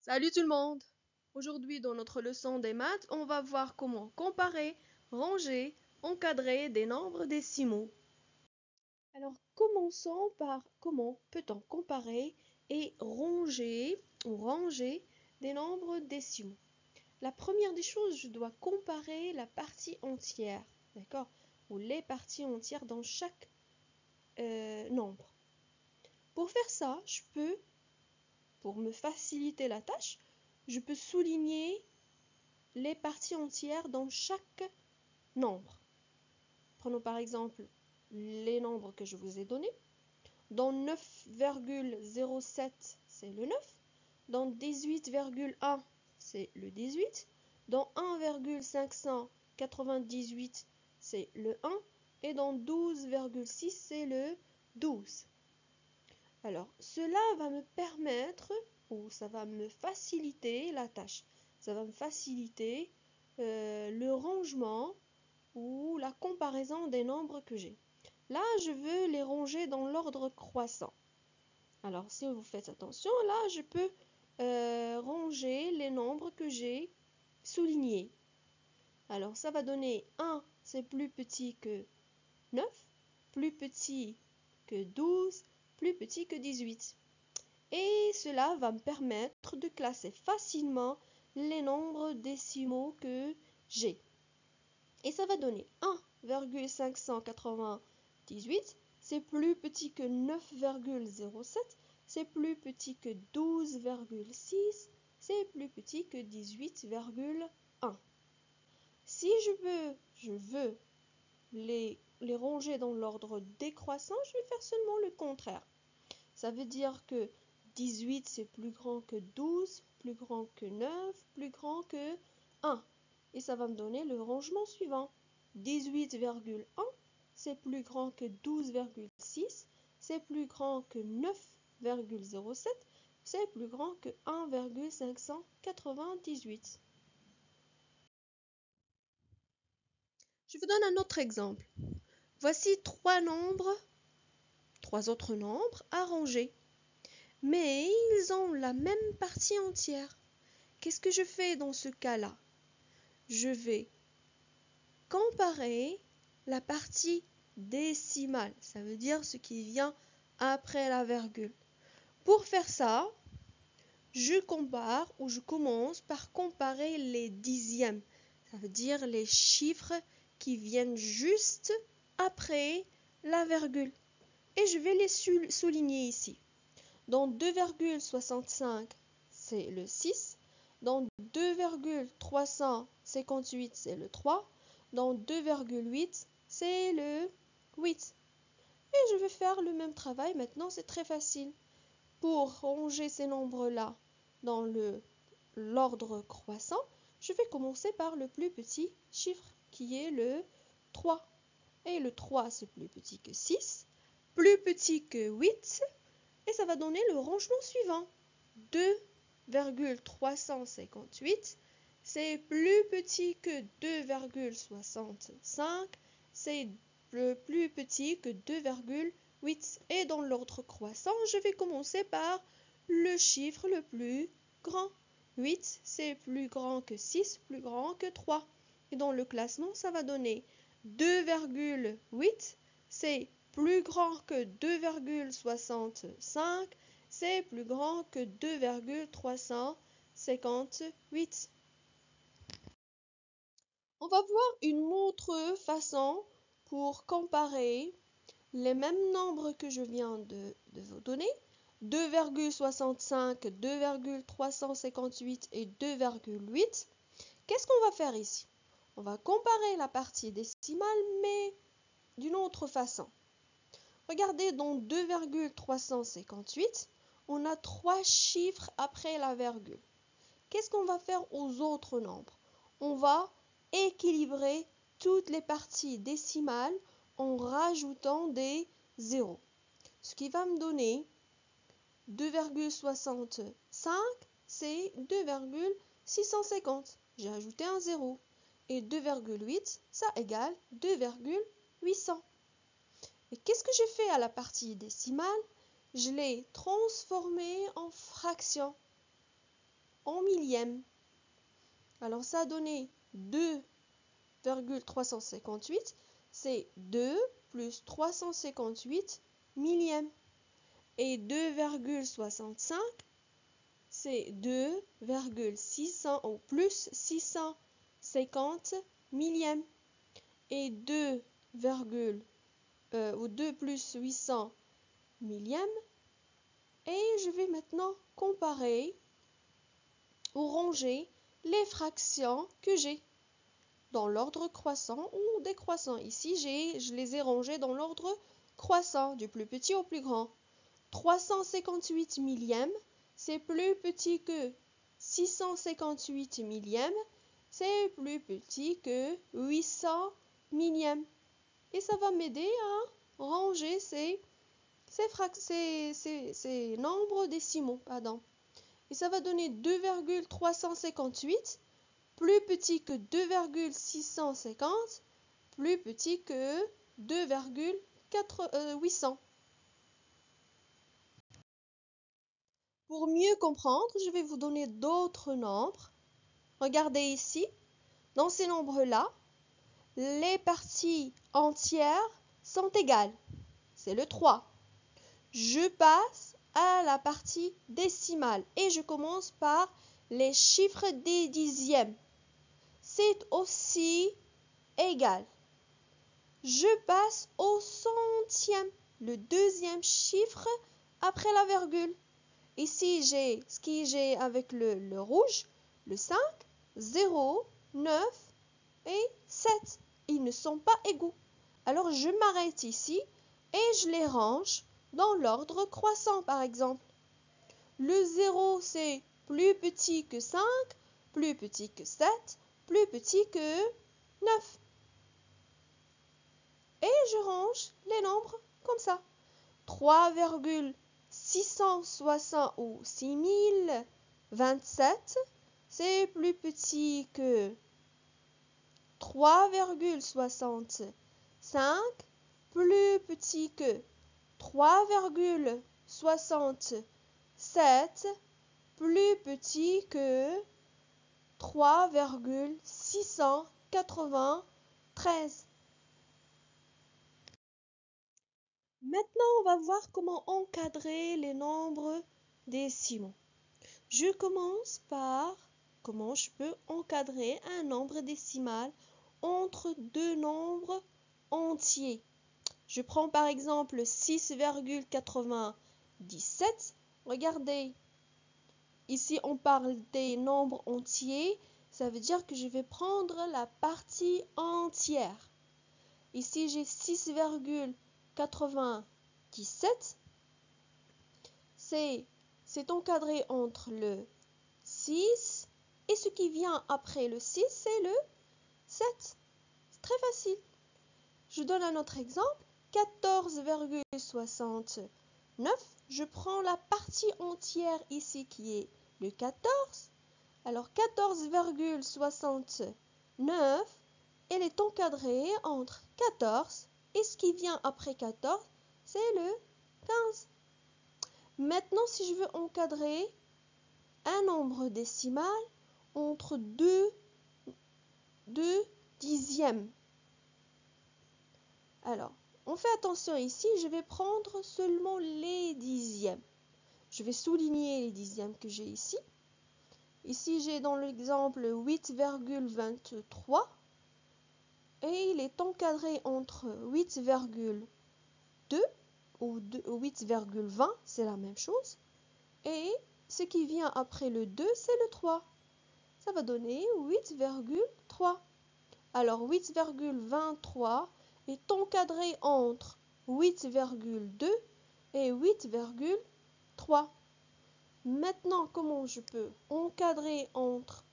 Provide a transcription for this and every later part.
Salut tout le monde! Aujourd'hui dans notre leçon des maths, on va voir comment comparer, ranger, encadrer des nombres décimaux. Alors commençons par comment peut-on comparer et ranger des nombres décimaux. La première des choses, je dois comparer la partie entière, d'accord? Ou les parties entières dans chaque nombre. Pour faire ça, pour me faciliter la tâche, je peux souligner les parties entières dans chaque nombre. Prenons par exemple les nombres que je vous ai donnés. Dans 9,07, c'est le 9. Dans 18,1, c'est le 18. Dans 1,598, c'est le 1. Et dans 12,6, c'est le 12. Alors, cela va me permettre, ou ça va me faciliter la tâche. Ça va me faciliter le rangement ou la comparaison des nombres que j'ai. Là, je veux les ranger dans l'ordre croissant. Alors, si vous faites attention, là, je peux ranger les nombres que j'ai soulignés. Alors, ça va donner 1, c'est plus petit que 9, plus petit que 12, plus petit que 18. Et cela va me permettre de classer facilement les nombres décimaux que j'ai. Et ça va donner 1,598, c'est plus petit que 9,07, c'est plus petit que 12,6, c'est plus petit que 18,1. Si je veux les ranger dans l'ordre décroissant, je vais faire seulement le contraire. Ça veut dire que 18 c'est plus grand que 12, plus grand que 9, plus grand que 1. Et ça va me donner le rangement suivant. 18,1 c'est plus grand que 12,6, c'est plus grand que 9,07, c'est plus grand que 1,598. Je vous donne un autre exemple. Voici trois autres nombres à ranger. Mais ils ont la même partie entière. Qu'est-ce que je fais dans ce cas-là? Je vais comparer la partie décimale. Ça veut dire ce qui vient après la virgule. Pour faire ça, je compare ou je commence par comparer les dixièmes. Ça veut dire les chiffres qui viennent juste après la virgule. Et je vais les souligner ici. Dans 2,65, c'est le 6. Dans 2,358, c'est le 3. Dans 2,8, c'est le 8. Et je vais faire le même travail maintenant, c'est très facile. Pour ranger ces nombres-là dans l'ordre croissant, je vais commencer par le plus petit chiffre qui est le 3. Et le 3, c'est plus petit que 6, plus petit que 8. Et ça va donner le rangement suivant. 2,358, c'est plus petit que 2,65, c'est plus petit que 2,8. Et dans l'ordre croissant, je vais commencer par le chiffre le plus grand. 8, c'est plus grand que 6, plus grand que 3. Et dans le classement, ça va donner 2,8, c'est plus grand que 2,65, c'est plus grand que 2,358. On va voir une autre façon pour comparer les mêmes nombres que je viens de vous donner, 2,65, 2,358 et 2,8. Qu'est-ce qu'on va faire ici? On va comparer la partie décimale, mais d'une autre façon. Regardez, dans 2,358, on a trois chiffres après la virgule. Qu'est-ce qu'on va faire aux autres nombres? On va équilibrer toutes les parties décimales en rajoutant des zéros. Ce qui va me donner 2,65, c'est 2,650. J'ai ajouté un zéro. Et 2,8, ça égale 2,800. Et qu'est-ce que j'ai fait à la partie décimale? Je l'ai transformée en fraction. en millièmes. Alors ça a donné 2,358, c'est 2 plus 358 millièmes. Et 2,65, c'est 2,600 ou plus 650 millièmes. Et 2 plus 800 millièmes. Et je vais maintenant comparer ou ranger les fractions que j'ai dans l'ordre croissant ou décroissant. Ici, je les ai rangées dans l'ordre croissant, du plus petit au plus grand. 358 millièmes, c'est plus petit que 658 millièmes, c'est plus petit que 800 millièmes. Et ça va m'aider à ranger ces nombres décimaux. Et ça va donner 2,358, plus petit que 2,650, plus petit que 2,800. Pour mieux comprendre, je vais vous donner d'autres nombres. Regardez ici, dans ces nombres-là, les parties entières sont égales. C'est le 3. Je passe à la partie décimale et je commence par les chiffres des dixièmes. C'est aussi égal. Je passe au centième, le deuxième chiffre après la virgule. Ici, j'ai ce que j'ai avec le rouge, le 5, 0, 9 et 7. Ils ne sont pas égaux. Alors, je m'arrête ici et je les range dans l'ordre croissant, par exemple. Le 0, c'est plus petit que 5, plus petit que 7, plus petit que 9. Et je range les nombres comme ça. 3,660 ou 6027, c'est plus petit que 3,65, plus petit que 3,67, plus petit que 3,693. Maintenant, on va voir comment encadrer les nombres décimaux. Je commence par comment je peux encadrer un nombre décimal entre deux nombres entiers. Je prends par exemple 6,97. Regardez, ici on parle des nombres entiers. Ça veut dire que je vais prendre la partie entière. Ici j'ai 6,97. C'est encadré entre le 6 et ce qui vient après le 6, c'est le 7. C'est très facile. Je donne un autre exemple. 14,69. Je prends la partie entière ici qui est le 14. Alors 14,69, elle est encadrée entre 14 et ce qui vient après 14, c'est le 15. Maintenant, si je veux encadrer un nombre décimal entre deux dixièmes. Alors, on fait attention ici, je vais prendre seulement les dixièmes. Je vais souligner les dixièmes que j'ai ici. Ici, j'ai dans l'exemple 8,23 et il est encadré entre 8,2 ou 8,20, c'est la même chose. Et ce qui vient après le 2, c'est le 3. Ça va donner 8,3. Alors 8,23 est encadré entre 8,2 et 8,3. Maintenant, comment je peux encadrer entre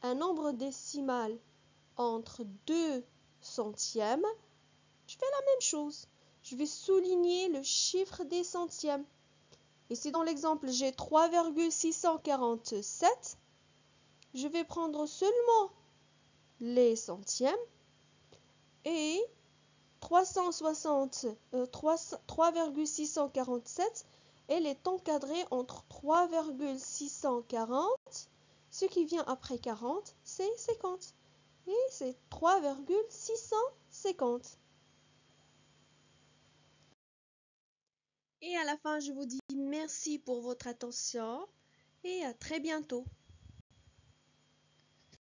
un nombre décimal entre 2 centièmes? Je fais la même chose. Je vais souligner le chiffre des centièmes. Ici, dans l'exemple, j'ai 3,647. Je vais prendre seulement les centièmes et 3,647, elle est encadrée entre 3,640 Ce qui vient après 40, c'est 50. Et c'est 3,650. Et à la fin, je vous dis merci pour votre attention et à très bientôt.